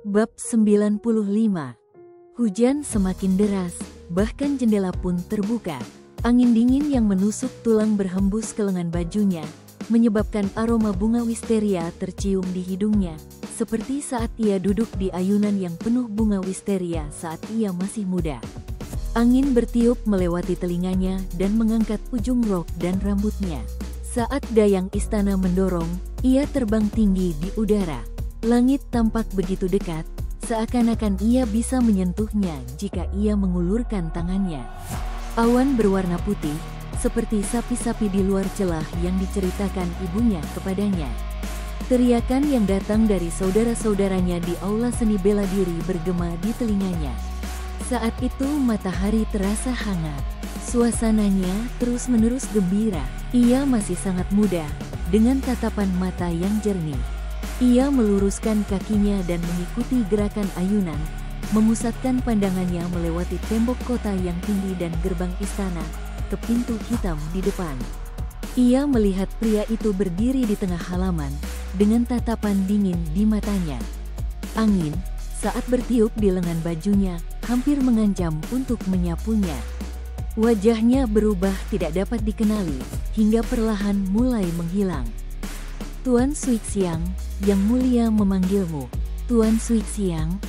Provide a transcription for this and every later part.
Bab 95. Hujan semakin deras, bahkan jendela pun terbuka. Angin dingin yang menusuk tulang berhembus ke lengan bajunya, menyebabkan aroma bunga wisteria tercium di hidungnya, seperti saat ia duduk di ayunan yang penuh bunga wisteria saat ia masih muda. Angin bertiup melewati telinganya dan mengangkat ujung rok dan rambutnya. Saat dayang istana mendorong, ia terbang tinggi di udara. Langit tampak begitu dekat, seakan-akan ia bisa menyentuhnya jika ia mengulurkan tangannya. Awan berwarna putih, seperti sapi-sapi di luar celah yang diceritakan ibunya kepadanya. Teriakan yang datang dari saudara-saudaranya di aula seni bela diri bergema di telinganya. Saat itu matahari terasa hangat. Suasananya terus-menerus gembira. Ia masih sangat muda, dengan tatapan mata yang jernih. Ia meluruskan kakinya dan mengikuti gerakan ayunan, memusatkan pandangannya melewati tembok kota yang tinggi dan gerbang istana, ke pintu hitam di depan. Ia melihat pria itu berdiri di tengah halaman, dengan tatapan dingin di matanya. Angin, saat bertiup di lengan bajunya, hampir mengancam untuk menyapunya. Wajahnya berubah tidak dapat dikenali, hingga perlahan mulai menghilang. Tuan Suixiang, yang mulia memanggilmu. Tuan Suixiang.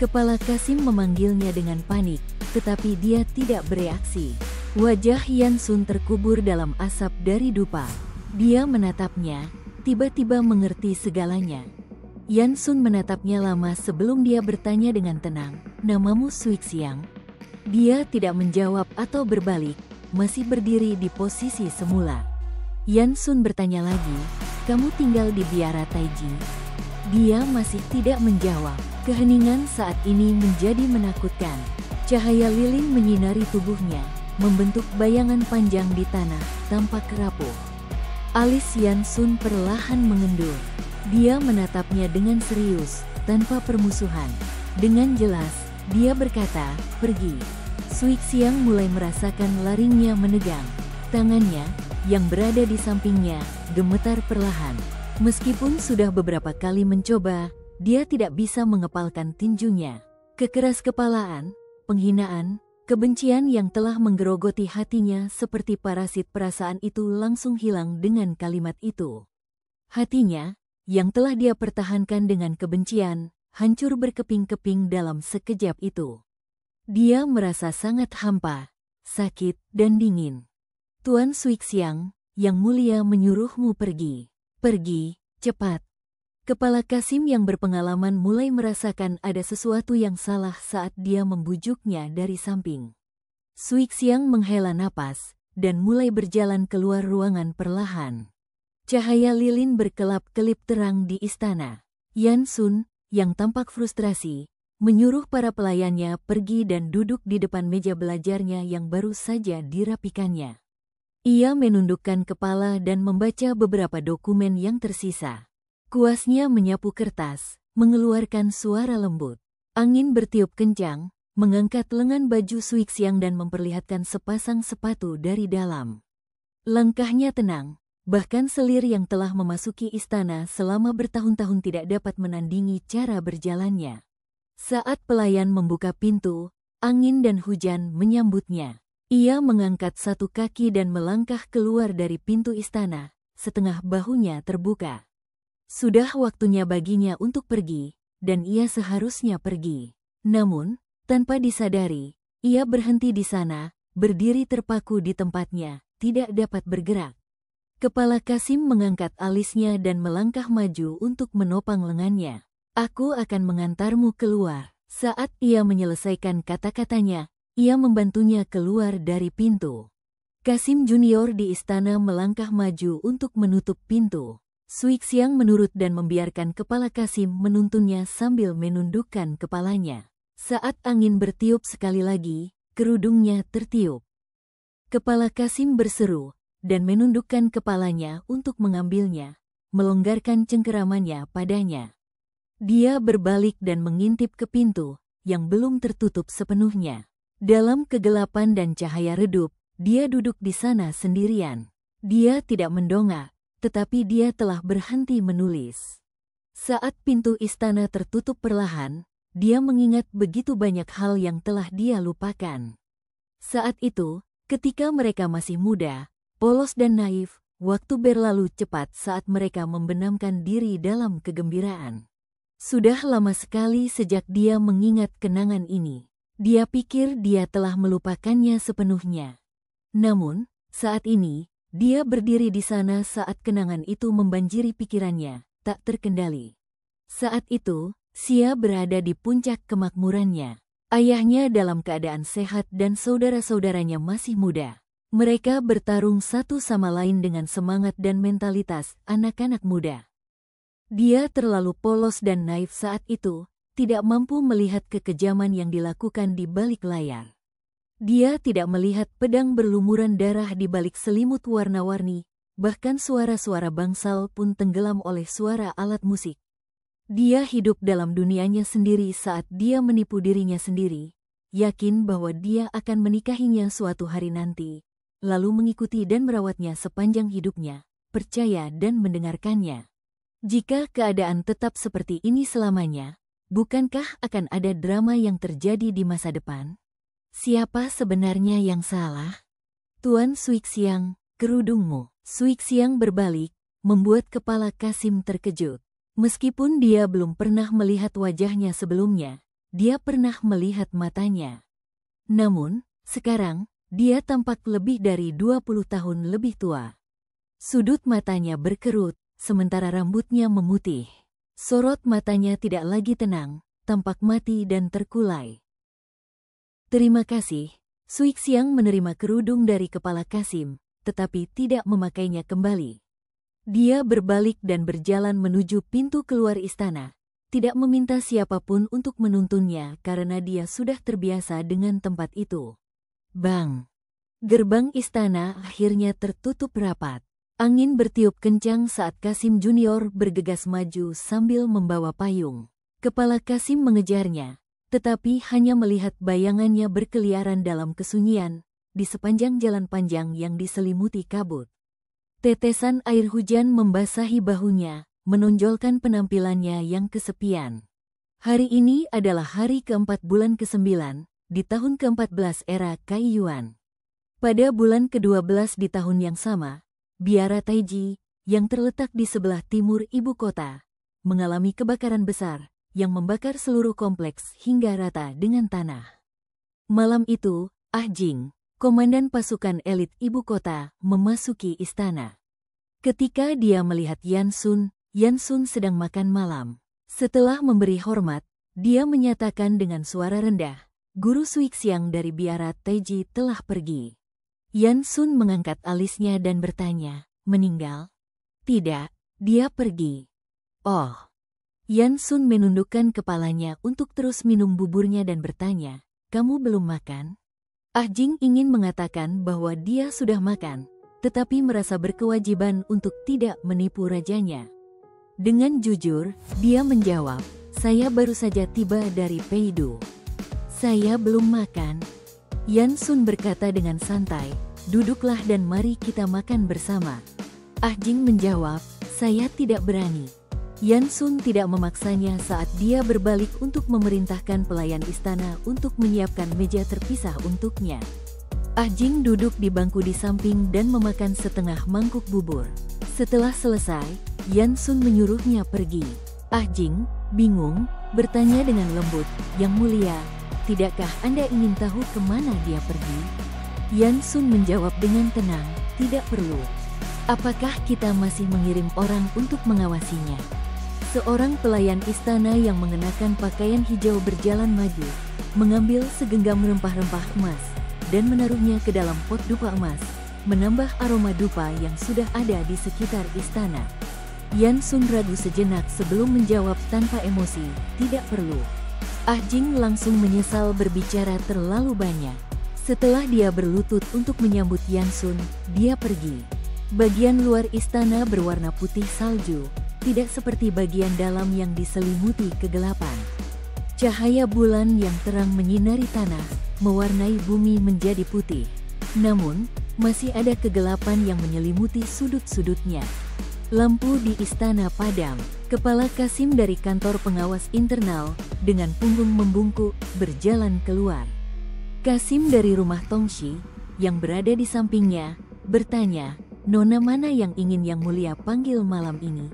Kepala Kasim memanggilnya dengan panik, tetapi dia tidak bereaksi. Wajah Yan Sun terkubur dalam asap dari dupa. Dia menatapnya, tiba-tiba mengerti segalanya. Yan Sun menatapnya lama sebelum dia bertanya dengan tenang, "Namamu Suixiang?" Dia tidak menjawab atau berbalik, masih berdiri di posisi semula. Yan Sun bertanya lagi, "Kamu tinggal di biara Taiji?" Dia masih tidak menjawab. Keheningan saat ini menjadi menakutkan. Cahaya lilin menyinari tubuhnya, membentuk bayangan panjang di tanah, tampak rapuh. Alis Yan Sun perlahan mengendur. Dia menatapnya dengan serius, tanpa permusuhan. Dengan jelas, dia berkata, "Pergi." Suixiang mulai merasakan laringnya menegang. Tangannya, yang berada di sampingnya, gemetar perlahan. Meskipun sudah beberapa kali mencoba, dia tidak bisa mengepalkan tinjunya. Kekeras-kepalaan, penghinaan, kebencian yang telah menggerogoti hatinya seperti parasit perasaan itu langsung hilang dengan kalimat itu. Hatinya, yang telah dia pertahankan dengan kebencian, hancur berkeping-keping dalam sekejap itu. Dia merasa sangat hampa, sakit, dan dingin. "Tuan Suixiang, yang mulia menyuruhmu pergi. Pergi, cepat." Kepala Kasim yang berpengalaman mulai merasakan ada sesuatu yang salah saat dia membujuknya dari samping. Suixiang menghela napas, dan mulai berjalan keluar ruangan perlahan. Cahaya lilin berkelap-kelip terang di istana. Yan Sun, yang tampak frustrasi, menyuruh para pelayannya pergi dan duduk di depan meja belajarnya yang baru saja dirapikannya. Ia menundukkan kepala dan membaca beberapa dokumen yang tersisa. Kuasnya menyapu kertas, mengeluarkan suara lembut. Angin bertiup kencang, mengangkat lengan baju Suixiang dan memperlihatkan sepasang sepatu dari dalam. Langkahnya tenang, bahkan selir yang telah memasuki istana selama bertahun-tahun tidak dapat menandingi cara berjalannya. Saat pelayan membuka pintu, angin dan hujan menyambutnya. Ia mengangkat satu kaki dan melangkah keluar dari pintu istana, setengah bahunya terbuka. Sudah waktunya baginya untuk pergi, dan ia seharusnya pergi. Namun, tanpa disadari, ia berhenti di sana, berdiri terpaku di tempatnya, tidak dapat bergerak. Kepala Kasim mengangkat alisnya dan melangkah maju untuk menopang lengannya. "Aku akan mengantarmu keluar." Saat ia menyelesaikan kata-katanya, ia membantunya keluar dari pintu. Kasim Junior di istana melangkah maju untuk menutup pintu. Suixiang menurut dan membiarkan kepala Kasim menuntunnya sambil menundukkan kepalanya. Saat angin bertiup sekali lagi, kerudungnya tertiup. Kepala Kasim berseru, dan menundukkan kepalanya untuk mengambilnya, melonggarkan cengkeramannya padanya. Dia berbalik dan mengintip ke pintu, yang belum tertutup sepenuhnya. Dalam kegelapan dan cahaya redup, dia duduk di sana sendirian. Dia tidak mendongak, tetapi dia telah berhenti menulis. Saat pintu istana tertutup perlahan, dia mengingat begitu banyak hal yang telah dia lupakan. Saat itu, ketika mereka masih muda, polos dan naif, waktu berlalu cepat saat mereka membenamkan diri dalam kegembiraan. Sudah lama sekali sejak dia mengingat kenangan ini. Dia pikir dia telah melupakannya sepenuhnya. Namun, saat ini, dia berdiri di sana saat kenangan itu membanjiri pikirannya, tak terkendali. Saat itu, Xia berada di puncak kemakmurannya. Ayahnya dalam keadaan sehat dan saudara-saudaranya masih muda. Mereka bertarung satu sama lain dengan semangat dan mentalitas anak-anak muda. Dia terlalu polos dan naif saat itu, tidak mampu melihat kekejaman yang dilakukan di balik layar. Dia tidak melihat pedang berlumuran darah di balik selimut warna-warni, bahkan suara-suara bangsal pun tenggelam oleh suara alat musik. Dia hidup dalam dunianya sendiri saat dia menipu dirinya sendiri, yakin bahwa dia akan menikahinya suatu hari nanti, lalu mengikuti dan merawatnya sepanjang hidupnya, percaya dan mendengarkannya. Jika keadaan tetap seperti ini selamanya, bukankah akan ada drama yang terjadi di masa depan? Siapa sebenarnya yang salah? Tuan Suixiang, kerudungmu. Suixiang berbalik, membuat kepala Kasim terkejut. Meskipun dia belum pernah melihat wajahnya sebelumnya, dia pernah melihat matanya. Namun, sekarang, dia tampak lebih dari 20 tahun lebih tua. Sudut matanya berkerut, sementara rambutnya memutih. Sorot matanya tidak lagi tenang, tampak mati dan terkulai. Terima kasih, Suixiang menerima kerudung dari kepala Kasim, tetapi tidak memakainya kembali. Dia berbalik dan berjalan menuju pintu keluar istana, tidak meminta siapapun untuk menuntunnya karena dia sudah terbiasa dengan tempat itu. Bang! Gerbang istana akhirnya tertutup rapat. Angin bertiup kencang saat Kasim Junior bergegas maju sambil membawa payung. Kepala Kasim mengejarnya, tetapi hanya melihat bayangannya berkeliaran dalam kesunyian di sepanjang jalan panjang yang diselimuti kabut. Tetesan air hujan membasahi bahunya, menonjolkan penampilannya yang kesepian. Hari ini adalah hari keempat bulan ke-9, di tahun ke-14 era Kaiyuan. Pada bulan ke-12 di tahun yang sama, Biara Taiji, yang terletak di sebelah timur ibu kota, mengalami kebakaran besar yang membakar seluruh kompleks hingga rata dengan tanah. Malam itu, Ah Jing, komandan pasukan elit ibu kota, memasuki istana. Ketika dia melihat Yan Sun sedang makan malam. Setelah memberi hormat, dia menyatakan dengan suara rendah, Guru Suixiang dari Biara Taiji telah pergi. Yan Sun mengangkat alisnya dan bertanya, meninggal? Tidak, dia pergi. Oh. Yan Sun menundukkan kepalanya untuk terus minum buburnya dan bertanya, kamu belum makan? Ah Jing ingin mengatakan bahwa dia sudah makan, tetapi merasa berkewajiban untuk tidak menipu rajanya. Dengan jujur, dia menjawab, saya baru saja tiba dari Peidu. Saya belum makan. Yan Sun berkata dengan santai, duduklah dan mari kita makan bersama. Ah Jing menjawab, saya tidak berani. Yan Sun tidak memaksanya saat dia berbalik untuk memerintahkan pelayan istana untuk menyiapkan meja terpisah untuknya. Ah Jing duduk di bangku di samping dan memakan setengah mangkuk bubur. Setelah selesai, Yan Sun menyuruhnya pergi. Ah Jing, bingung, bertanya dengan lembut, Yang Mulia, tidakkah Anda ingin tahu kemana dia pergi? Yan Sun menjawab dengan tenang, tidak perlu. Apakah kita masih mengirim orang untuk mengawasinya? Seorang pelayan istana yang mengenakan pakaian hijau berjalan maju, mengambil segenggam rempah-rempah emas, dan menaruhnya ke dalam pot dupa emas, menambah aroma dupa yang sudah ada di sekitar istana. Yan Sun ragu sejenak sebelum menjawab tanpa emosi, tidak perlu. Ah Jing langsung menyesal berbicara terlalu banyak. Setelah dia berlutut untuk menyambut Yan Sun, dia pergi. Bagian luar istana berwarna putih salju, tidak seperti bagian dalam yang diselimuti kegelapan. Cahaya bulan yang terang menyinari tanah, mewarnai bumi menjadi putih. Namun, masih ada kegelapan yang menyelimuti sudut-sudutnya. Lampu di istana padam. Kepala Kasim dari kantor pengawas internal dengan punggung membungkuk berjalan keluar. Kasim dari rumah Tongshi yang berada di sampingnya bertanya, "Nona mana yang ingin Yang Mulia panggil malam ini?"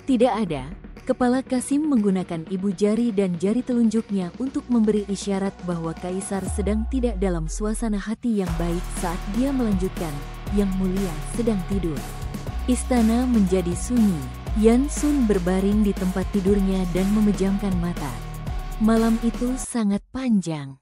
"Tidak ada." Kepala Kasim menggunakan ibu jari dan jari telunjuknya untuk memberi isyarat bahwa Kaisar sedang tidak dalam suasana hati yang baik saat dia melanjutkan, "Yang Mulia sedang tidur." Istana menjadi sunyi. Yan Sun berbaring di tempat tidurnya dan memejamkan mata. Malam itu sangat panjang.